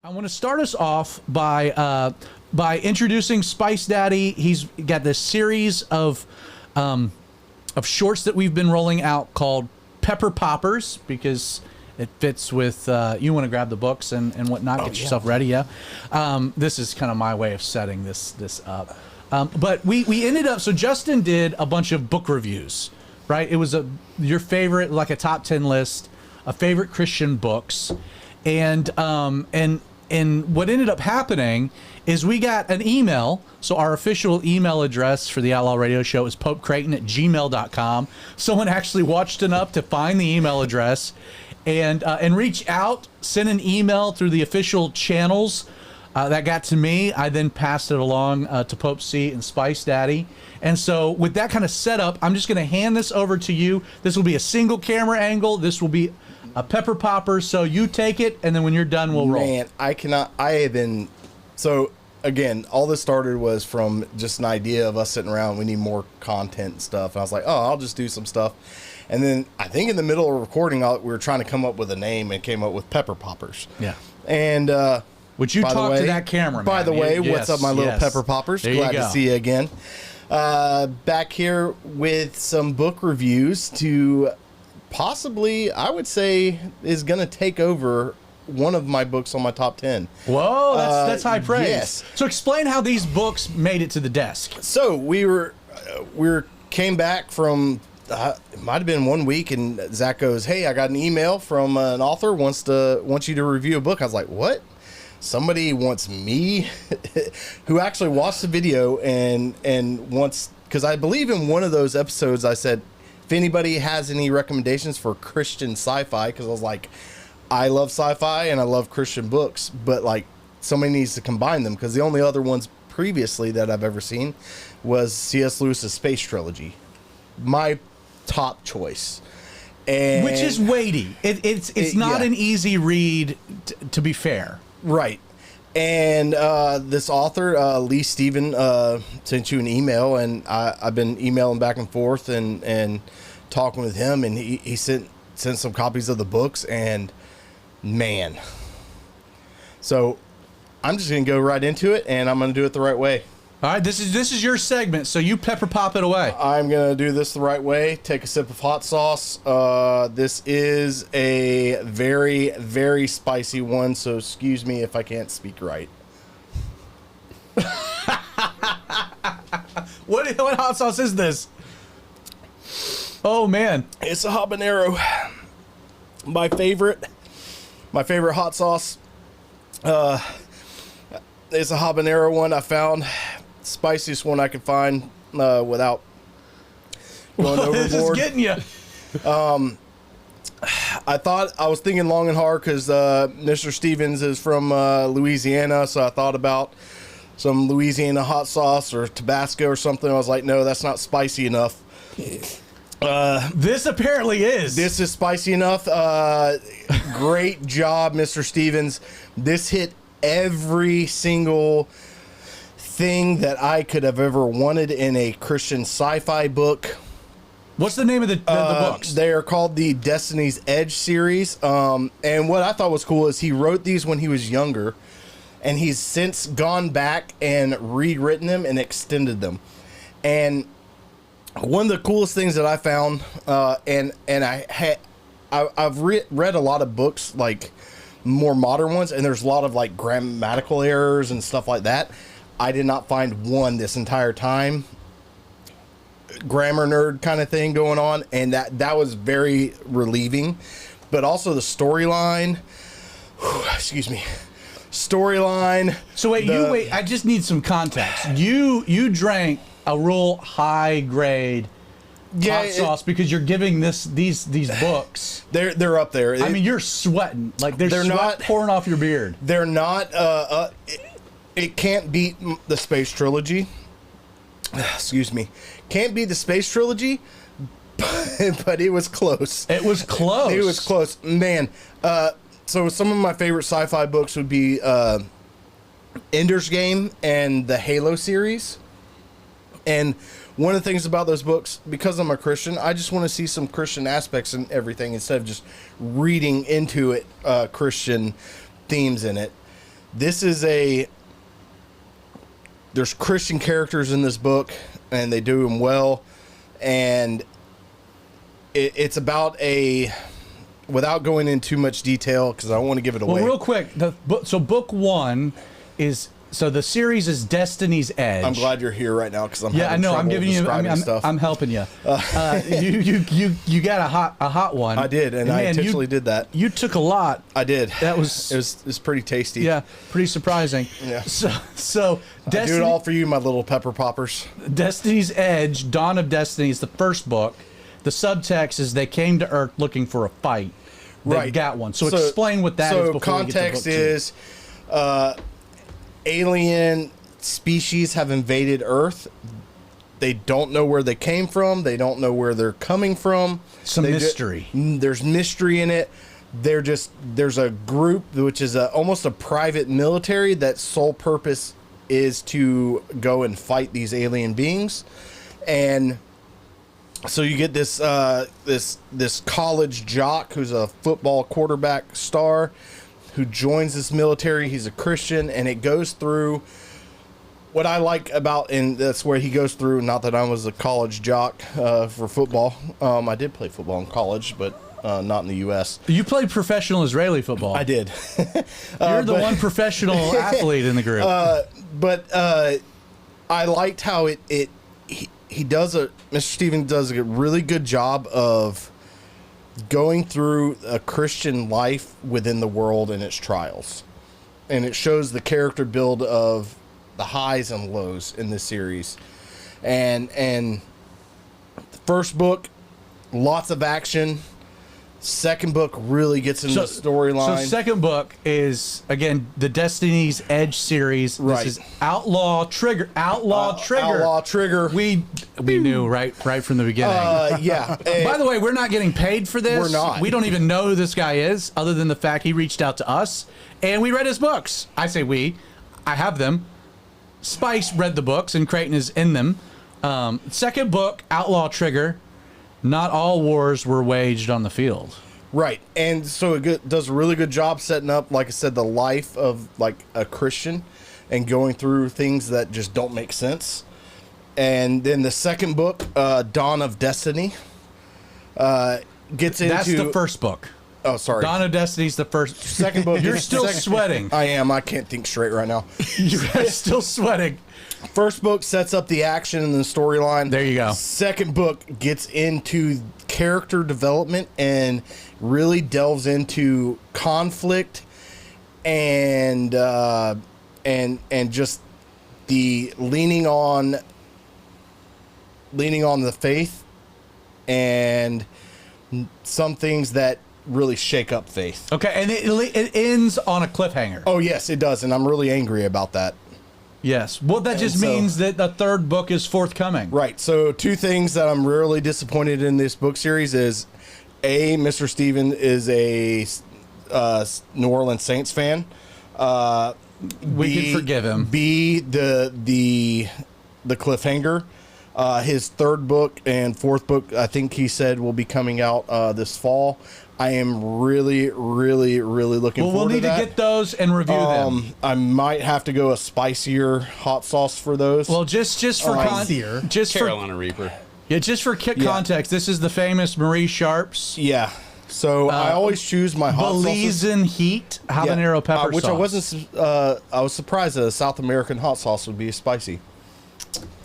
I want to start us off by introducing Spice Daddy. He's got this series of shorts that we've been rolling out called Pepper Poppers because it fits with you want to grab the books and whatnot. Get yourself ready. Yeah. This is kind of my way of setting this up. But we ended up. So Justin did a bunch of book reviews, right? It was your favorite, like a top 10 list of favorite Christian books, and what ended up happening is we got an email. So our official email address for the Outlaw Radio Show is popecreighton@gmail.com. Someone actually watched enough to find the email address and reach out, send an email through the official channels. That got to me. I then passed it along to Pope C and Spice Daddy. And so with that kind of setup, I'm just going to hand this over to you. This will be a single camera angle. This will be a pepper popper. So you take it, and then when you're done, we'll roll. Man, I have been... So, again, all this started was from just an idea of us sitting around. We need more content and stuff. And I was like, oh, I'll just do some stuff. And then I think in the middle of recording, we were trying to come up with a name and came up with Pepper Poppers. Yeah. And... would you talk to that camera, man? By the way, yes, what's up, my little Pepper Poppers? Glad to see you again. Back here with some book reviews to possibly, I would say, is going to take over one of my books on my top 10. Whoa, that's high praise. Yes. So explain how these books made it to the desk. So we came back from... it might have been 1 week, and Zach goes, "Hey, I got an email from an author wants you to review a book." I was like, "What? Somebody wants me?" Who actually watched the video and wants, because I believe in one of those episodes I said, if anybody has any recommendations for Christian sci-fi, because I was like, I love sci-fi and I love Christian books, but like somebody needs to combine them, because the only other ones previously that I've ever seen was C.S. Lewis's Space Trilogy. My top choice. And which is weighty. It's not an easy read, to be fair. Right. And this author, Lee Stephen, sent you an email, and I've been emailing back and forth and talking with him, and he sent some copies of the books, and man. So I'm just going to go right into it, and I'm going to do it the right way. All right, this is your segment, so you pepper pop it away. I'm going to do this the right way. Take a sip of hot sauce. This is a very, very spicy one, so excuse me if I can't speak right. What hot sauce is this? Oh, man. It's a habanero. My favorite hot sauce. It's a habanero one I found. Spiciest one I could find without going overboard. This is getting you. I was thinking long and hard because Mr. Stevens is from Louisiana, so I thought about some Louisiana hot sauce or Tabasco or something. I was like, no, that's not spicy enough. This apparently is. This is spicy enough. Great job, Mr. Stevens. This hit every single thing that I could have ever wanted in a Christian sci-fi book. What's the name of the books? They are called the Destiny's Edge series. And what I thought was cool is he wrote these when he was younger, and he's since gone back and rewritten them and extended them. And one of the coolest things that I found, and I've read a lot of books, like more modern ones, and there's a lot of like grammatical errors and stuff like that. I did not find one this entire time. Grammar nerd kind of thing going on, and that was very relieving. But also the storyline. Excuse me. Storyline. So wait. I just need some context. You drank a real high grade hot sauce because you're giving these books. They're up there. I mean, you're sweating like they're not pouring off your beard. They're not. It can't beat the Space Trilogy. Excuse me. Can't beat the Space Trilogy, but it was close. It was close. It was close, man. So some of my favorite sci-fi books would be Ender's Game and the Halo series. And one of the things about those books, because I'm a Christian, I just want to see some Christian aspects in everything instead of just reading into it Christian themes in it. This is there's Christian characters in this book, and they do them well, and it's about without going into too much detail, because I don't want to give it away. Well, real quick, so book 1 is... So the series is Destiny's Edge. I'm glad you're here right now, because I'm I know. I'm giving you. stuff. I'm helping you. You got a hot one. I did, and I intentionally did that. You took a lot. I did. That was it was pretty tasty. Yeah, pretty surprising. Yeah. So I do it all for you, my little pepper poppers. Destiny's Edge, Dawn of Destiny is the first book. The subtext is they came to Earth looking for a fight. They got one. So explain what that is. So before context we get to book 2. is, alien species have invaded Earth. They don't know where they came from. They don't know where they're coming from. Some mystery. There's mystery in it. There's a group which is almost a private military that sole purpose is to go and fight these alien beings, and so you get this this college jock who's a football quarterback star who joins this military. He's a Christian, and it goes through what I like about, and that's where he goes through, not that I was a college jock for football. I did play football in college, but not in the U.S. You played professional Israeli football. I did. You're the one professional athlete in the group. But I liked how he does Mr. Stevens does a really good job of going through a Christian life within the world and its trials. And it shows the character build of the highs and lows in this series. And the first book, lots of action. Second book really gets into the storyline. So second book is, again, the Destiny's Edge series. Right. This is Outlaw Trigger. Outlaw Trigger. We knew right from the beginning. Yeah. By the way, we're not getting paid for this. We're not. We don't even know who this guy is, other than the fact he reached out to us, and we read his books. I say we. I have them. Spice read the books, and Creighton is in them. Second book, Outlaw Trigger. Not all wars were waged on the field. Right. And so it does a really good job setting up, like I said, the life of like a Christian and going through things that just don't make sense. And then the second book, Dawn of Destiny, gets into... That's the first book. Oh, sorry. Dawn of Destiny's the first. Second book. You're still sweating. I am. I can't think straight right now. You're still sweating. First book sets up the action and the storyline. There you go. Second book gets into character development and really delves into conflict and just the leaning on the faith and some things that really shake up faith. Okay, and it ends on a cliffhanger. Oh yes, it does, and I'm really angry about that. Yes. Well, that just means that the third book is forthcoming. Right. So two things that I'm really disappointed in this book series is, A, Mr. Steven is a New Orleans Saints fan. We can forgive him. B, the cliffhanger. His third book and fourth book, I think he said, will be coming out this fall. I am really, really, really looking forward to that. We'll need to get those and review them. I might have to go a spicier hot sauce for those. Well, just for Carolina Reaper. Yeah, just for context, this is the famous Marie Sharp's. Yeah. So I always choose my hot sauces. Belize Heat habanero pepper which sauce. I was surprised that a South American hot sauce would be spicy.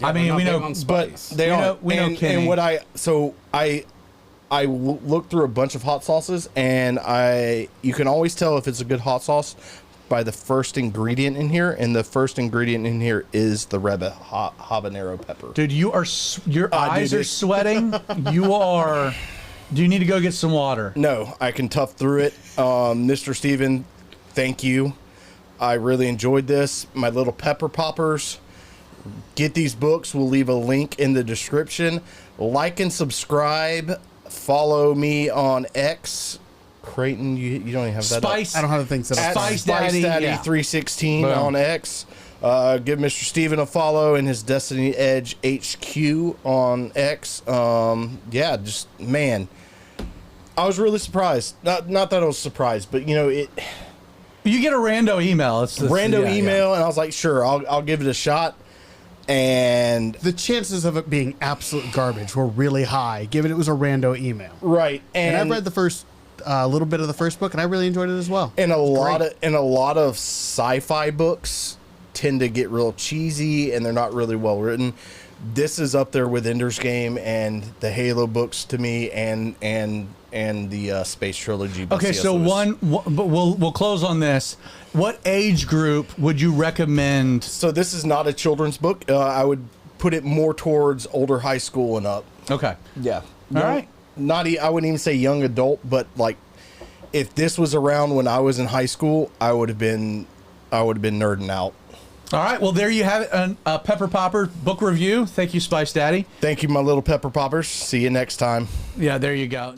Yeah, I mean, we know, but they are. We know Kenny. And what I looked through a bunch of hot sauces, and you can always tell if it's a good hot sauce by the first ingredient in here, and the first ingredient in here is the red habanero pepper. Dude, your eyes are sweating. Do you need to go get some water? No, I can tough through it. Mr. Steven, thank you. I really enjoyed this. My little pepper poppers. Get these books. We'll leave a link in the description. Like and subscribe. Follow me on X. Creighton, you don't even have that Spice. up. I don't have the things that At Spice Daddy, 316 on X. Give Mr. Steven a follow in his Destiny Edge HQ on X. Yeah, just, man, I was really surprised. Not that I was surprised, but You get a rando email. It's rando email, and I was like, sure, I'll give it a shot. And the chances of it being absolute garbage were really high, given it was a rando email. Right, and I've read the first little bit of the first book, and I really enjoyed it as well. And a lot of sci-fi books tend to get real cheesy, and they're not really well written. This is up there with Ender's Game and the Halo books to me, and the Space Trilogy. Okay, so but we'll close on this. What age group would you recommend? So this is not a children's book. I would put it more towards older high school and up. Okay. Yeah. All right. I wouldn't even say young adult, but like if this was around when I was in high school, I would have been nerding out. All right. Well, there you have it. A Pepper Popper book review. Thank you, Spice Daddy. Thank you, my little Pepper Poppers. See you next time. Yeah, there you go.